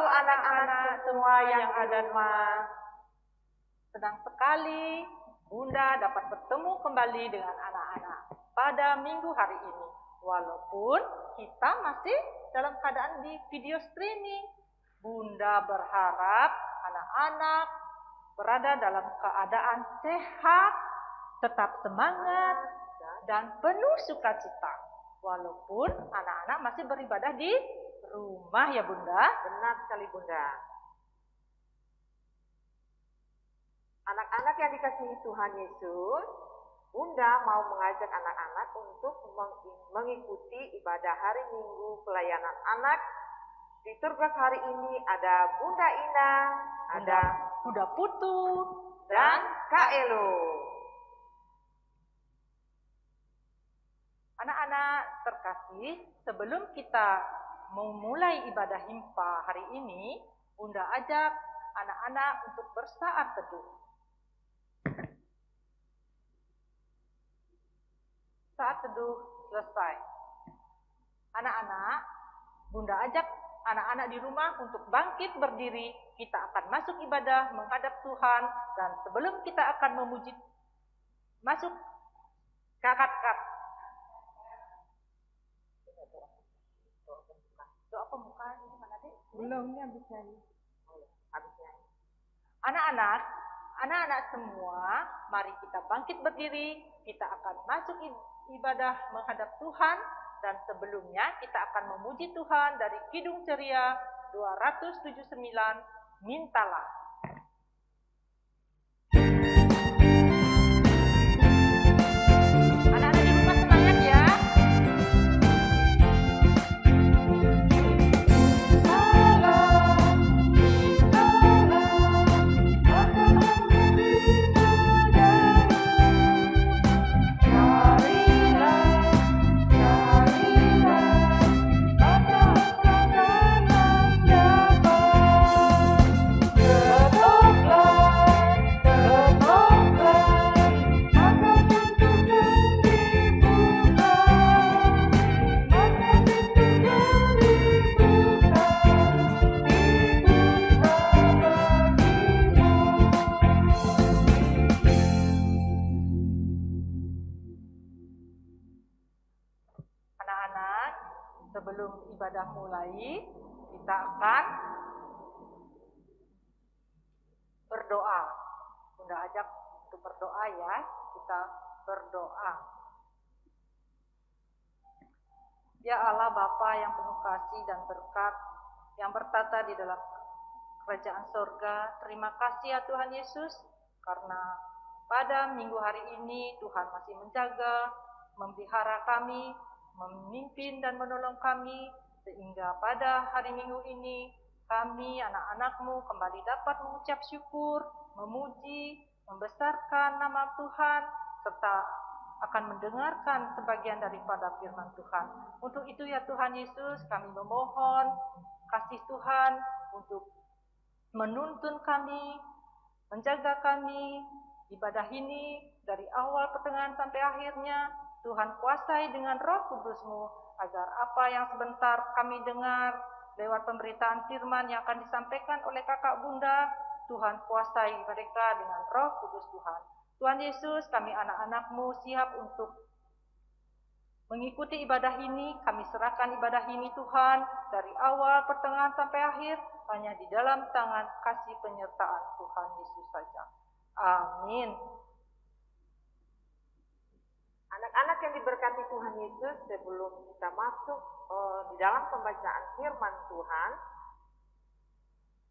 anak-anak semua yang ada di rumah. Senang sekali Bunda dapat bertemu kembali dengan anak-anak pada minggu hari ini. Walaupun kita masih dalam keadaan di video streaming, Bunda berharap anak-anak berada dalam keadaan sehat, tetap semangat, dan penuh sukacita. Walaupun anak-anak masih beribadah di rumah ya Bunda. Benar sekali Bunda. Anak-anak yang dikasihi Tuhan Yesus, Bunda mau mengajak anak-anak untuk mengikuti ibadah hari Minggu pelayanan anak. Di Turgas hari ini ada Bunda Ina, ada Bunda Putu, dan Kak Elo. Anak-anak terkasih, sebelum kita memulai ibadah himpa hari ini, Bunda ajak anak-anak untuk bersaat teduh. Saat teduh selesai. Anak-anak, Bunda ajak anak-anak di rumah untuk bangkit berdiri. Kita akan masuk ibadah menghadap Tuhan, dan sebelum kita akan memuji, masuk kakak. Doa pembukaan ini mana deh? Belum, ini habis nyanyi. Anak-anak semua, mari kita bangkit berdiri. Kita akan masuk ibadah menghadap Tuhan, dan sebelumnya kita akan memuji Tuhan dari Kidung Ceria 279, Mintalah. Anak-anak di rumah semangat ya. Sebelum ibadah mulai, kita akan berdoa. Bunda ajak untuk berdoa ya. Kita berdoa. Ya Allah Bapa yang penuh kasih dan berkat, yang bertata di dalam kerajaan sorga, terima kasih ya Tuhan Yesus, karena pada minggu hari ini Tuhan masih menjaga, memelihara kami, memimpin dan menolong kami, sehingga pada hari Minggu ini kami anak-anak-Mu kembali dapat mengucap syukur, memuji, membesarkan nama Tuhan, serta akan mendengarkan sebagian daripada firman Tuhan. Untuk itu ya Tuhan Yesus, kami memohon kasih Tuhan untuk menuntun kami, menjaga kami, ibadah ini dari awal pertengahan sampai akhirnya. Tuhan kuasai dengan Roh Kudus-Mu, agar apa yang sebentar kami dengar lewat pemberitaan firman yang akan disampaikan oleh kakak Bunda, Tuhan kuasai mereka dengan Roh Kudus Tuhan. Tuhan Yesus, kami anak-anak-Mu siap untuk mengikuti ibadah ini. Kami serahkan ibadah ini Tuhan, dari awal pertengahan sampai akhir, hanya di dalam tangan kasih penyertaan Tuhan Yesus saja. Amin. Anak-anak yang diberkati Tuhan Yesus, sebelum kita masuk di dalam pembacaan firman Tuhan,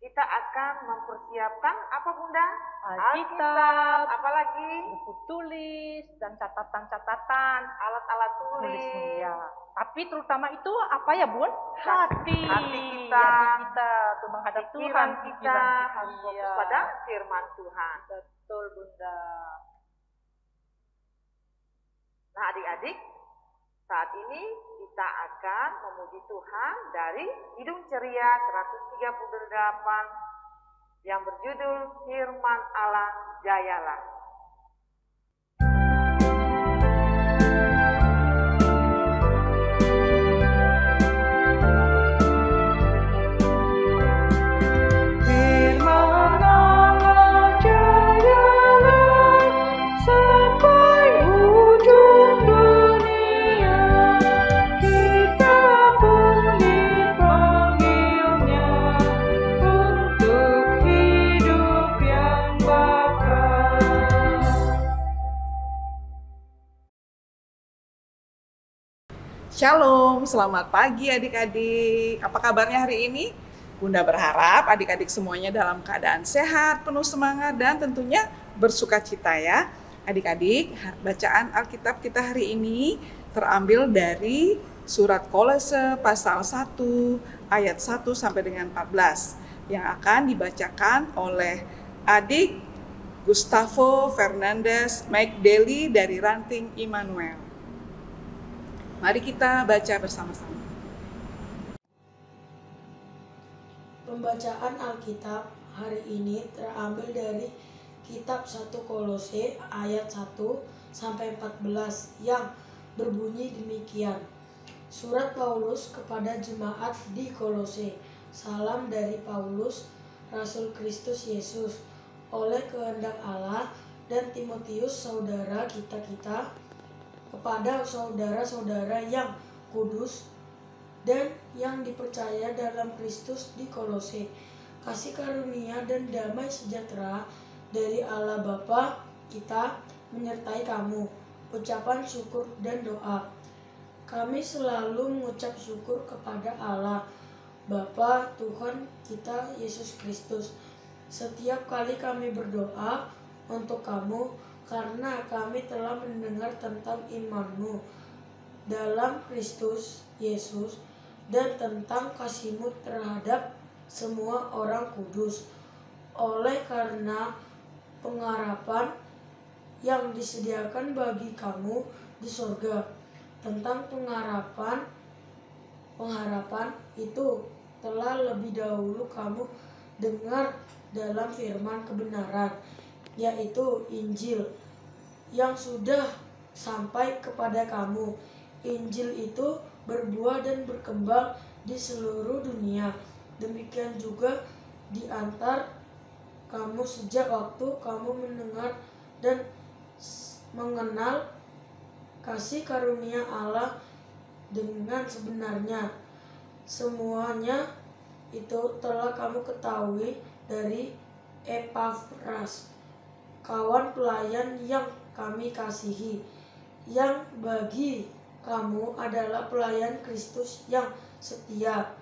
kita akan mempersiapkan apa Bunda? Alkitab, apalagi buku tulis, dan catatan-catatan, alat-alat tulis. Ya. Tapi terutama itu apa ya Bun? Hati kita untuk menghadap Tuhan. Kita harus fokus pada firman Tuhan. Betul Bunda. Nah adik-adik, saat ini kita akan memuji Tuhan dari Kidung Ceria 138 yang berjudul Firman Allah Jayalah. Shalom, selamat pagi adik-adik. Apa kabarnya hari ini? Bunda berharap adik-adik semuanya dalam keadaan sehat, penuh semangat, dan tentunya bersuka cita ya. Adik-adik, bacaan Alkitab kita hari ini terambil dari surat Kolose pasal 1 ayat 1 sampai dengan 14 yang akan dibacakan oleh adik Gustavo Fernandes McDaily dari Ranting Immanuel. Mari kita baca bersama-sama. Pembacaan Alkitab hari ini terambil dari kitab 1 Kolose ayat 1 sampai 14 yang berbunyi demikian. Surat Paulus kepada jemaat di Kolose. Salam dari Paulus, Rasul Kristus Yesus, oleh kehendak Allah, dan Timotius saudara kita kepada saudara-saudara yang kudus dan yang dipercaya dalam Kristus di Kolose. Kasih karunia dan damai sejahtera dari Allah Bapa kita menyertai kamu. Ucapan syukur dan doa. Kami selalu mengucap syukur kepada Allah Bapa Tuhan kita Yesus Kristus. Setiap kali kami berdoa untuk kamu, karena kami telah mendengar tentang imanmu dalam Kristus Yesus dan tentang kasihmu terhadap semua orang kudus, oleh karena pengharapan yang disediakan bagi kamu di surga. Tentang pengharapan itu telah lebih dahulu kamu dengar dalam firman kebenaran, yaitu Injil yang sudah sampai kepada kamu. Injil itu berbuah dan berkembang di seluruh dunia. Demikian juga di antar kamu sejak waktu kamu mendengar dan mengenal kasih karunia Allah dengan sebenarnya. Semuanya itu telah kamu ketahui dari Epafras, kawan pelayan yang kami kasihi, yang bagi kamu adalah pelayan Kristus yang setia.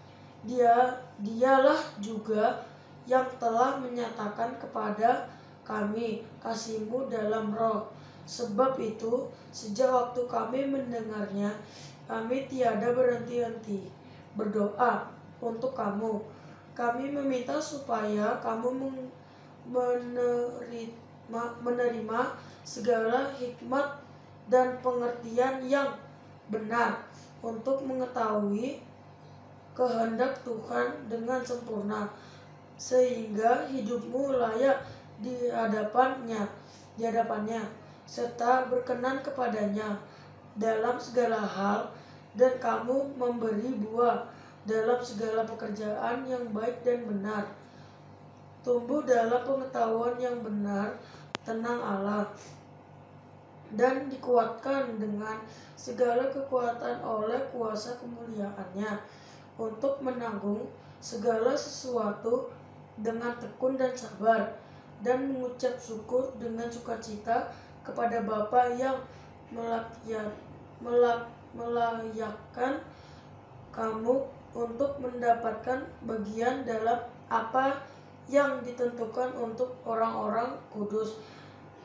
Dialah juga yang telah menyatakan kepada kami kasihmu dalam roh. Sebab itu, sejak waktu kami mendengarnya, kami tiada berhenti-henti berdoa untuk kamu. Kami meminta supaya kamu menerima segala hikmat dan pengertian yang benar untuk mengetahui kehendak Tuhan dengan sempurna, sehingga hidupmu layak di hadapannya, serta berkenan kepadanya dalam segala hal, dan kamu memberi buah dalam segala pekerjaan yang baik dan benar. Tumbuh dalam pengetahuan yang benar tentang Allah, dan dikuatkan dengan segala kekuatan oleh kuasa kemuliaannya, untuk menanggung segala sesuatu dengan tekun dan sabar, dan mengucap syukur dengan sukacita kepada Bapa yang melayakkan kamu untuk mendapatkan bagian dalam apa yang ditentukan untuk orang-orang kudus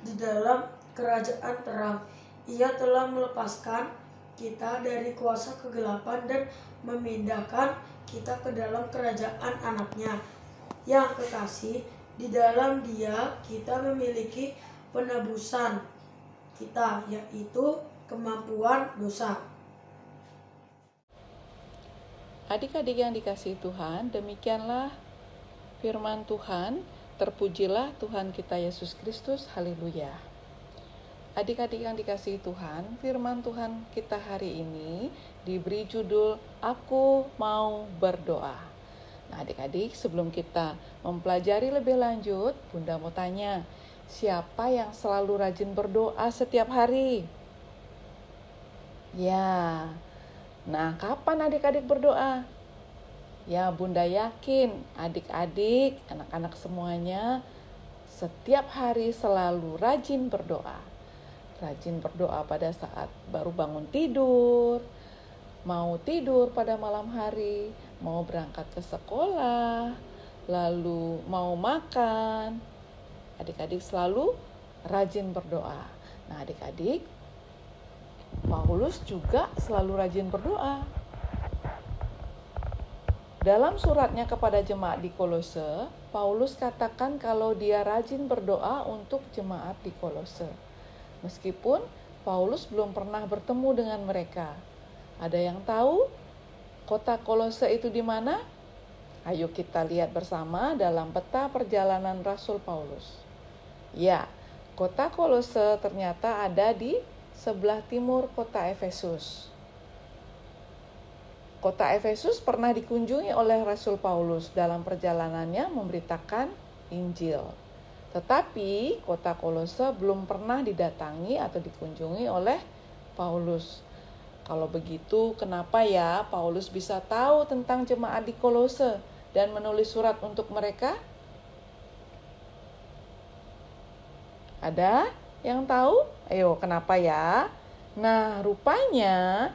di dalam kerajaan terang. Ia telah melepaskan kita dari kuasa kegelapan dan memindahkan kita ke dalam kerajaan anaknya yang kekasih. Di dalam Dia kita memiliki penebusan kita, yaitu kemampuan dosa. Adik-adik yang dikasihi Tuhan, demikianlah firman Tuhan. Terpujilah Tuhan kita Yesus Kristus, haleluya. Adik-adik yang dikasihi Tuhan, firman Tuhan kita hari ini diberi judul Aku Mau Berdoa. Nah, adik-adik, sebelum kita mempelajari lebih lanjut, Bunda mau tanya, siapa yang selalu rajin berdoa setiap hari? Ya, nah kapan adik-adik berdoa? Ya, Bunda yakin adik-adik, anak-anak semuanya setiap hari selalu rajin berdoa. Rajin berdoa pada saat baru bangun tidur, mau tidur pada malam hari, mau berangkat ke sekolah, lalu mau makan. Adik-adik selalu rajin berdoa. Nah, adik-adik, Paulus juga selalu rajin berdoa. Dalam suratnya kepada jemaat di Kolose, Paulus katakan kalau dia rajin berdoa untuk jemaat di Kolose. Meskipun Paulus belum pernah bertemu dengan mereka. Ada yang tahu kota Kolose itu di mana? Ayo kita lihat bersama dalam peta perjalanan Rasul Paulus. Ya, kota Kolose ternyata ada di sebelah timur kota Efesus. Kota Efesus pernah dikunjungi oleh Rasul Paulus dalam perjalanannya memberitakan Injil. Tetapi kota Kolose belum pernah didatangi atau dikunjungi oleh Paulus. Kalau begitu, kenapa ya Paulus bisa tahu tentang jemaat di Kolose dan menulis surat untuk mereka? Ada yang tahu? Ayo, kenapa ya? Nah, rupanya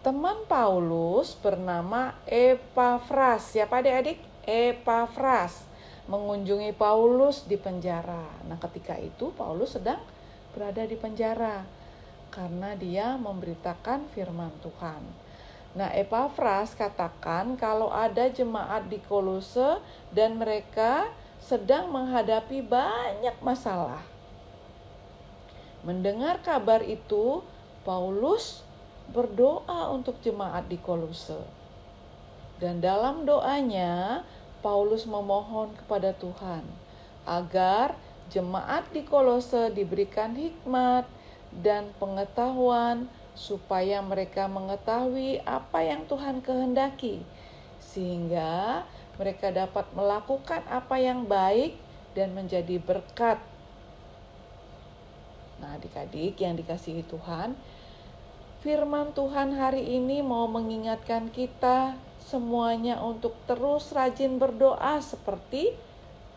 teman Paulus bernama Epafras. Siapa adik-adik? Epafras mengunjungi Paulus di penjara. Nah, ketika itu Paulus sedang berada di penjara karena dia memberitakan firman Tuhan. Nah, Epafras katakan kalau ada jemaat di Kolose dan mereka sedang menghadapi banyak masalah. Mendengar kabar itu, Paulus berdoa untuk jemaat di Kolose. Dan dalam doanya, Paulus memohon kepada Tuhan agar jemaat di Kolose diberikan hikmat dan pengetahuan supaya mereka mengetahui apa yang Tuhan kehendaki, sehingga mereka dapat melakukan apa yang baik dan menjadi berkat. Nah, adik-adik yang dikasihi Tuhan, firman Tuhan hari ini mau mengingatkan kita semuanya untuk terus rajin berdoa seperti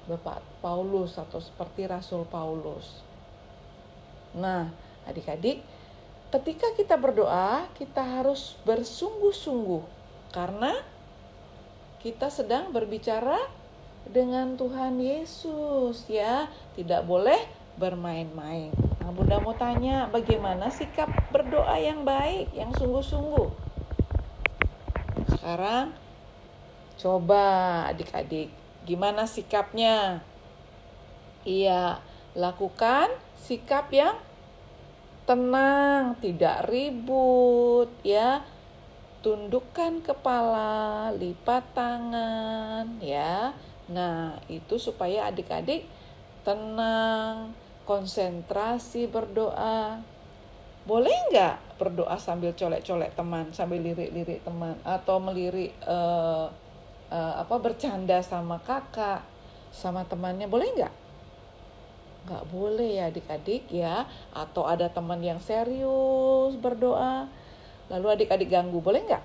Bapak Paulus atau seperti Rasul Paulus. Nah, adik-adik, ketika kita berdoa, kita harus bersungguh-sungguh karena kita sedang berbicara dengan Tuhan Yesus, ya. Tidak boleh bermain-main. Nah, Bunda mau tanya, bagaimana sikap berdoa yang baik, yang sungguh-sungguh? Sekarang coba adik-adik, gimana sikapnya? Iya, lakukan sikap yang tenang, tidak ribut, ya. Tundukkan kepala, lipat tangan, ya. Nah, itu supaya adik-adik tenang, konsentrasi berdoa. Boleh nggak berdoa sambil colek-colek teman, sambil lirik-lirik teman, atau melirik bercanda sama kakak, sama temannya, boleh nggak? Nggak boleh ya adik-adik ya. Atau ada teman yang serius berdoa, lalu adik-adik ganggu, boleh nggak?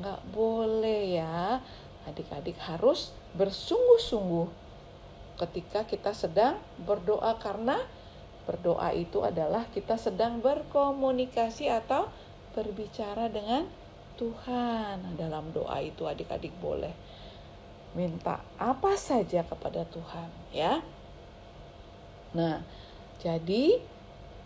Nggak boleh ya. Adik-adik harus bersungguh-sungguh ketika kita sedang berdoa, karena berdoa itu adalah kita sedang berkomunikasi atau berbicara dengan Tuhan. Dalam doa itu adik-adik boleh minta apa saja kepada Tuhan, ya. Nah, jadi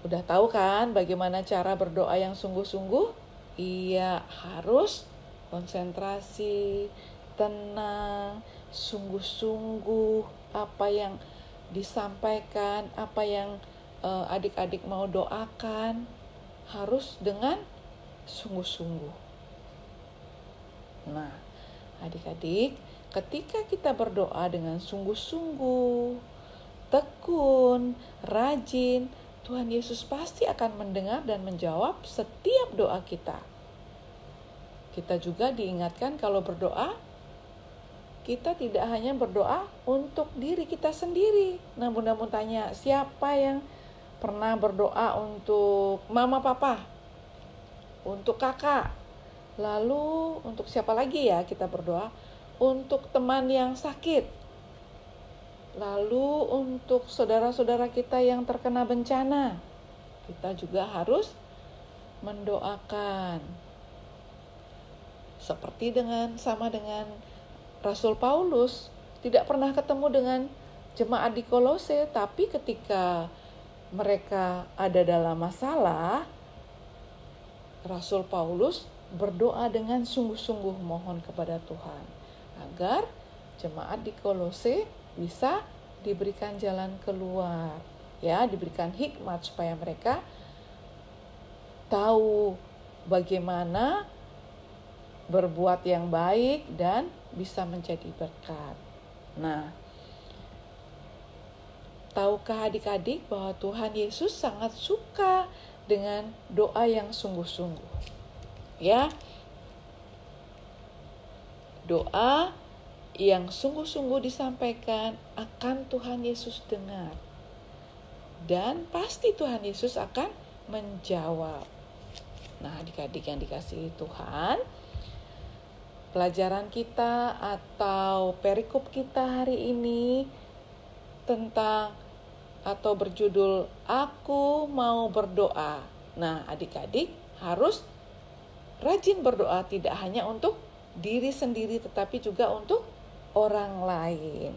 udah tahu kan bagaimana cara berdoa yang sungguh-sungguh? Iya, harus konsentrasi, tenang, sungguh-sungguh apa yang disampaikan, apa yang adik-adik mau doakan, harus dengan sungguh-sungguh. Nah, adik-adik, ketika kita berdoa dengan sungguh-sungguh, tekun, rajin, Tuhan Yesus pasti akan mendengar dan menjawab setiap doa kita. Kita juga diingatkan kalau berdoa, kita tidak hanya berdoa untuk diri kita sendiri. Nah, Bunda mau tanya, siapa yang pernah berdoa untuk mama papa, untuk kakak, lalu untuk siapa lagi ya kita berdoa? Untuk teman yang sakit, lalu untuk saudara-saudara kita yang terkena bencana. Kita juga harus mendoakan. Seperti sama dengan Rasul Paulus, tidak pernah ketemu dengan jemaat di Kolose, tapi ketika mereka ada dalam masalah, Rasul Paulus berdoa dengan sungguh-sungguh mohon kepada Tuhan agar jemaat di Kolose bisa diberikan jalan keluar, ya, diberikan hikmat supaya mereka tahu bagaimana berbuat yang baik dan bisa menjadi berkat. Nah, tahukah adik-adik bahwa Tuhan Yesus sangat suka dengan doa yang sungguh-sungguh? Ya, doa yang sungguh-sungguh disampaikan akan Tuhan Yesus dengar. Dan pasti Tuhan Yesus akan menjawab. Nah, adik-adik yang dikasihi Tuhan, pelajaran kita atau perikop kita hari ini tentang atau berjudul Aku Mau Berdoa. Nah, adik-adik harus rajin berdoa, tidak hanya untuk diri sendiri tetapi juga untuk orang lain.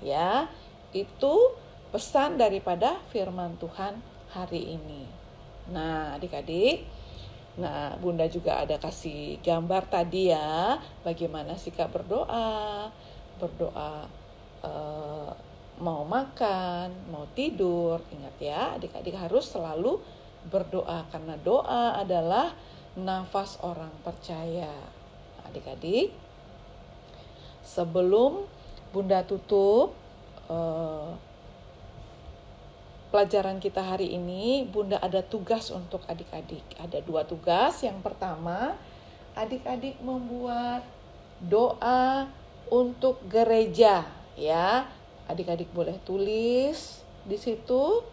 Ya, itu pesan daripada firman Tuhan hari ini. Nah, adik-adik, Bunda juga ada kasih gambar tadi ya, bagaimana sikap berdoa. Berdoa mau makan, mau tidur. Ingat ya, adik-adik harus selalu berdoa karena doa adalah nafas orang percaya. Adik-adik, sebelum Bunda tutup pelajaran kita hari ini, Bunda ada tugas untuk adik-adik. Ada 2 tugas. Yang pertama, adik-adik membuat doa untuk gereja, ya. Adik-adik boleh tulis di situ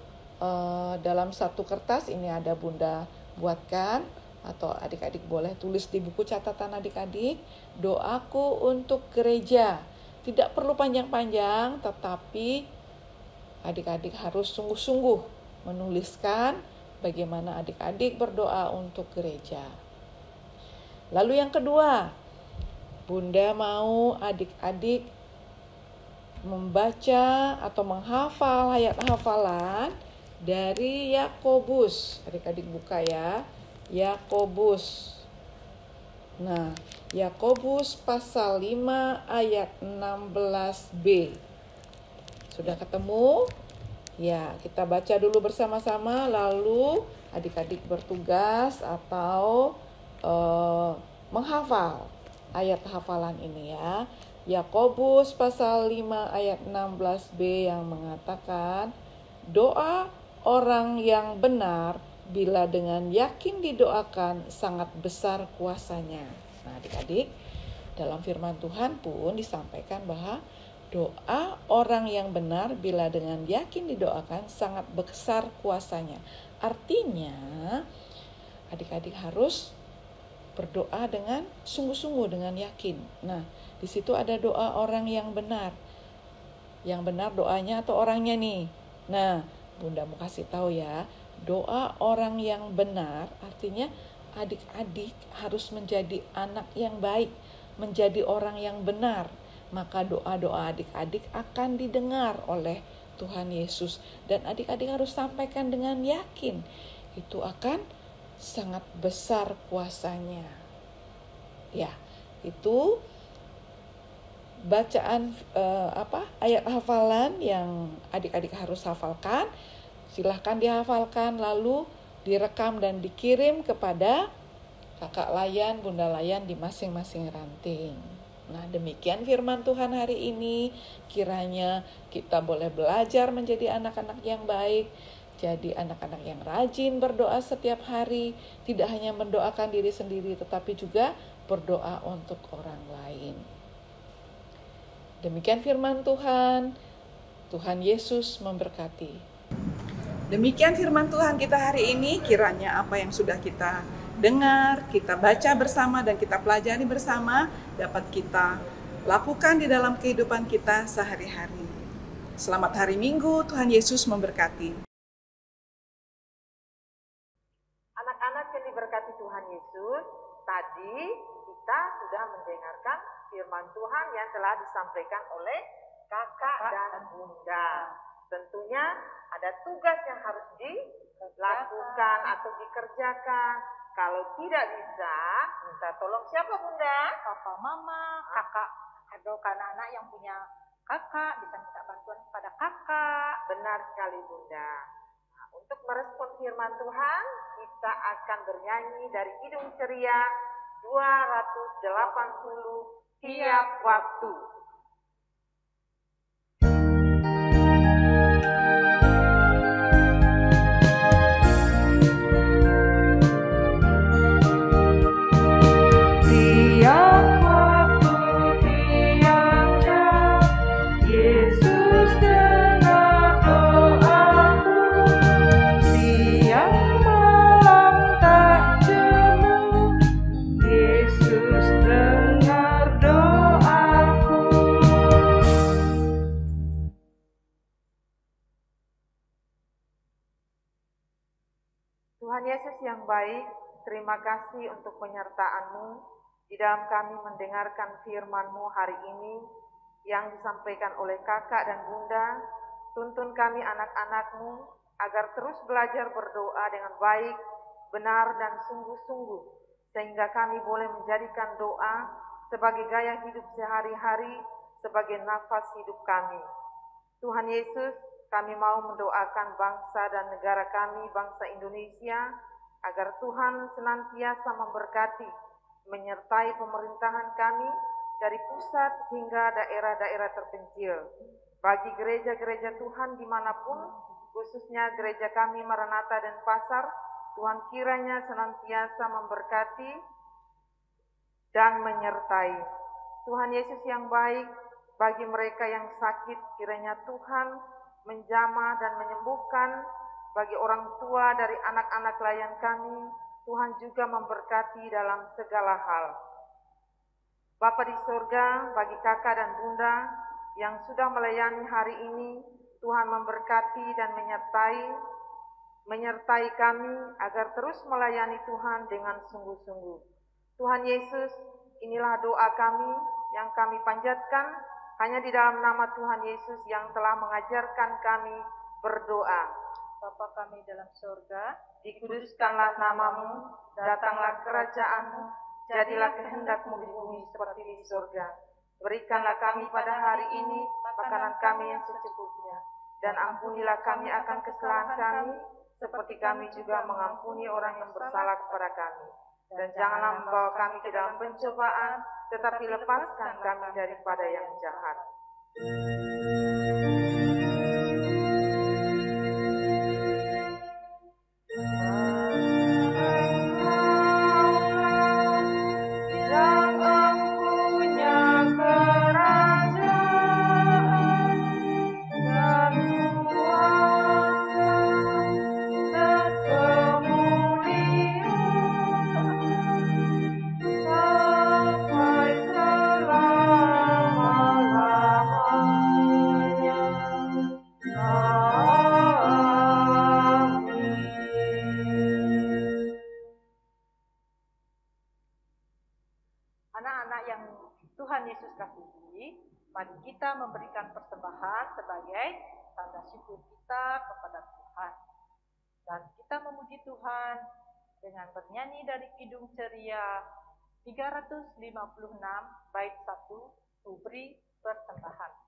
dalam satu kertas. Ini ada Bunda buatkan, atau adik-adik boleh tulis di buku catatan adik-adik, doaku untuk gereja. Tidak perlu panjang-panjang, tetapi adik-adik harus sungguh-sungguh menuliskan bagaimana adik-adik berdoa untuk gereja. Lalu yang kedua, Bunda mau adik-adik membaca atau menghafal ayat hafalan dari Yakobus. Adik-adik buka ya, Yakobus. Nah, Yakobus pasal 5 ayat 16b. Sudah ketemu? Ya, kita baca dulu bersama-sama, lalu adik-adik bertugas atau menghafal ayat hafalan ini ya. Yakobus pasal 5 ayat 16b yang mengatakan, doa orang yang benar bila dengan yakin didoakan sangat besar kuasanya. Nah, adik-adik, dalam firman Tuhan pun disampaikan bahwa doa orang yang benar bila dengan yakin didoakan sangat besar kuasanya. Artinya, adik-adik harus berdoa dengan sungguh-sungguh, dengan yakin. Nah, di situ ada doa orang yang benar. Yang benar doanya atau orangnya nih. Nah, Bunda mau kasih tahu ya, doa orang yang benar artinya adik-adik harus menjadi anak yang baik, menjadi orang yang benar. Maka doa-doa adik-adik akan didengar oleh Tuhan Yesus. Dan adik-adik harus sampaikan dengan yakin. Itu akan sangat besar kuasanya. Ya, itu bacaan ayat hafalan yang adik-adik harus hafalkan. Silahkan dihafalkan, lalu direkam dan dikirim kepada kakak layan, bunda layan di masing-masing ranting. Nah, demikian firman Tuhan hari ini. Kiranya kita boleh belajar menjadi anak-anak yang baik, jadi anak-anak yang rajin berdoa setiap hari, tidak hanya mendoakan diri sendiri tetapi juga berdoa untuk orang lain. Demikian firman Tuhan. Tuhan Yesus memberkati. Demikian firman Tuhan kita hari ini. Kiranya apa yang sudah kita dengar, kita baca bersama dan kita pelajari bersama dapat kita lakukan di dalam kehidupan kita sehari-hari. Selamat hari Minggu, Tuhan Yesus memberkati. Anak-anak yang diberkati Tuhan Yesus, tadi kita sudah mendengarkan firman Tuhan yang telah disampaikan oleh kakak dan bunda. Tentunya ada tugas yang harus dilakukan atau dikerjakan. Kalau tidak bisa, minta tolong siapa bunda? Papa, mama, kakak, atau anak-anak yang punya kakak bisa minta bantuan kepada kakak. Benar sekali bunda. Nah, untuk merespon firman Tuhan, kita akan bernyanyi dari Kidung Ceria 280 tiap waktu. Tuhan Yesus yang baik, terima kasih untuk penyertaan-Mu di dalam kami mendengarkan firman-Mu hari ini yang disampaikan oleh kakak dan bunda. Tuntun kami anak-anak-Mu agar terus belajar berdoa dengan baik, benar dan sungguh-sungguh, sehingga kami boleh menjadikan doa sebagai gaya hidup sehari-hari, sebagai nafas hidup kami. Tuhan Yesus, kami mau mendoakan bangsa dan negara kami, bangsa Indonesia, agar Tuhan senantiasa memberkati, menyertai pemerintahan kami dari pusat hingga daerah-daerah terpencil. Bagi gereja-gereja Tuhan dimanapun, khususnya gereja kami Maranatha dan Pasar, Tuhan kiranya senantiasa memberkati dan menyertai. Tuhan Yesus yang baik, bagi mereka yang sakit, kiranya Tuhan menjamah dan menyembuhkan. Bagi orang tua dari anak-anak layan kami, Tuhan juga memberkati dalam segala hal. Bapa di surga, bagi kakak dan bunda yang sudah melayani hari ini, Tuhan memberkati dan menyertai kami agar terus melayani Tuhan dengan sungguh-sungguh. Tuhan Yesus, inilah doa kami yang kami panjatkan hanya di dalam nama Tuhan Yesus yang telah mengajarkan kami berdoa. Bapa kami dalam surga, dikuduskanlah namamu, datanglah kerajaanmu, jadilah kehendak-Mu di bumi seperti di surga. Berikanlah kami pada hari ini makanan kami yang secukupnya, dan ampunilah kami akan kesalahan kami, seperti kami juga mengampuni orang yang bersalah kepada kami. Dan janganlah membawa kami ke dalam pencobaan, tetapi lepaskan kami daripada yang jahat. anak-anak yang Tuhan Yesus kasihi, mari kita memberikan persembahan sebagai tanda syukur kita kepada Tuhan. Dan kita memuji Tuhan dengan bernyanyi dari Kidung Ceria 356 bait 1, Ku beri persembahan.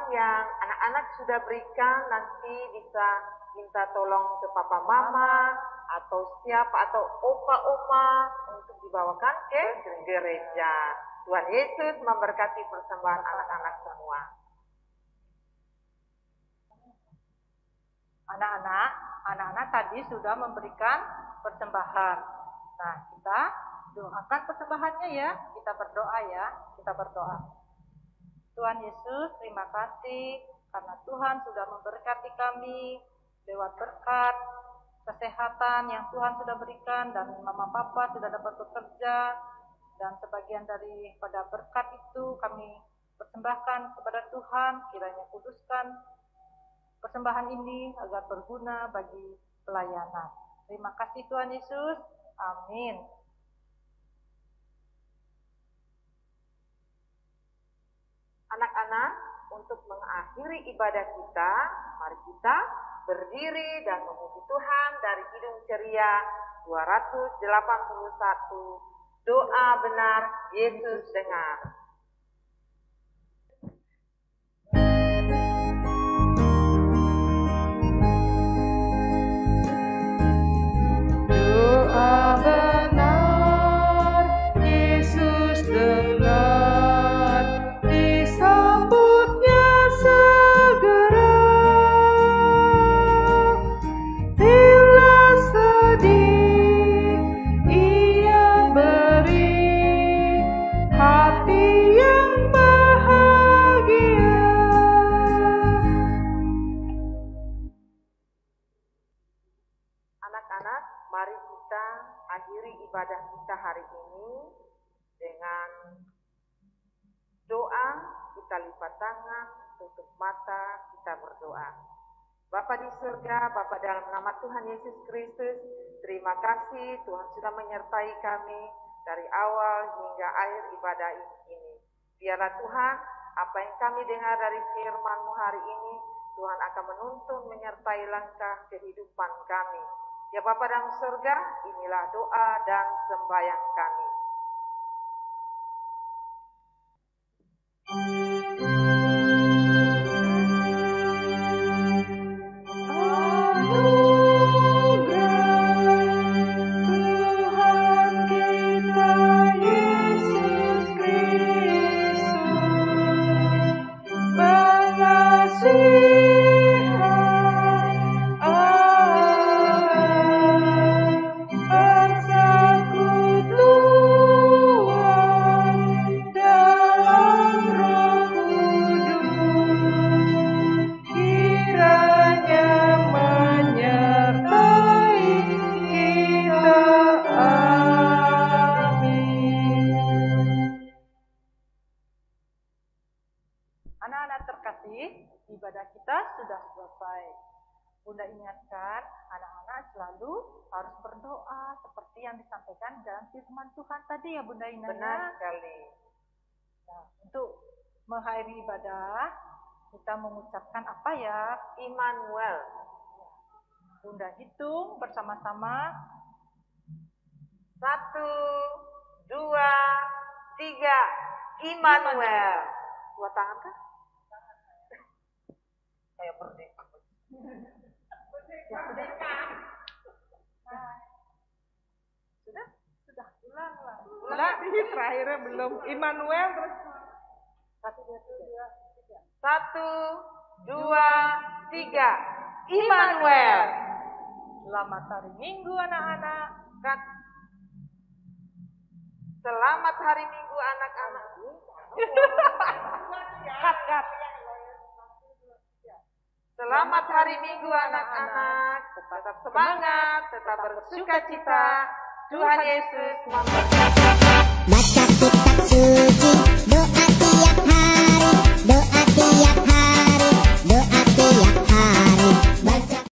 Yang anak-anak sudah berikan nanti bisa minta tolong ke papa mama atau siapa atau opa-oma untuk dibawakan ke gereja. Tuhan Yesus memberkati persembahan anak-anak semua. Anak-anak tadi sudah memberikan persembahan. Nah, kita doakan persembahannya ya. Kita berdoa ya. Kita berdoa. Tuhan Yesus, terima kasih karena Tuhan sudah memberkati kami lewat berkat kesehatan yang Tuhan sudah berikan, dan mama papa sudah dapat bekerja, dan sebagian daripada berkat itu kami persembahkan kepada Tuhan. Kiranya kuduskan persembahan ini agar berguna bagi pelayanan. Terima kasih Tuhan Yesus. Amin. Anak-anak, untuk mengakhiri ibadah kita, mari kita berdiri dan memuji Tuhan dari Kidung Ceria 281. Doa benar, Yesus dengar. Doa benar, Yesus dengar, disambutnya segera. Bila sedih, Ia beri hati yang bahagia. Anak-anak, mari kita akhiri ibadah kita hari ini dengan doa. Kita lipat tangan, tutup mata, kita berdoa. Bapa di surga, Bapa dalam nama Tuhan Yesus Kristus, terima kasih Tuhan sudah menyertai kami dari awal hingga akhir ibadah ini. Biarlah Tuhan, apa yang kami dengar dari firman-Mu hari ini, Tuhan akan menuntun menyertai langkah kehidupan kami. Ya Bapa dalam surga, inilah doa dan sembahyang kami. Anak-anak terkasih, ibadah kita sudah selesai. Bunda ingatkan, anak-anak selalu harus berdoa seperti yang disampaikan dalam firman Tuhan tadi ya Bunda Ina. Benar sekali. Nah, untuk mengakhiri ibadah, kita mengucapkan apa ya? Immanuel. Bunda hitung bersama-sama. 1, 2, 3. Immanuel. Dua tangan kan? Kayak merdeka. Sudah ulang. Udah, ini terakhirnya belum. Immanuel terus. 1, 2, 3. Immanuel. Selamat hari Minggu anak-anak. Selamat hari Minggu anak-anak. Kat. Selamat hari Minggu anak-anak. Tetap semangat, tetap bersuka cita. Tuhan Yesus memberkati.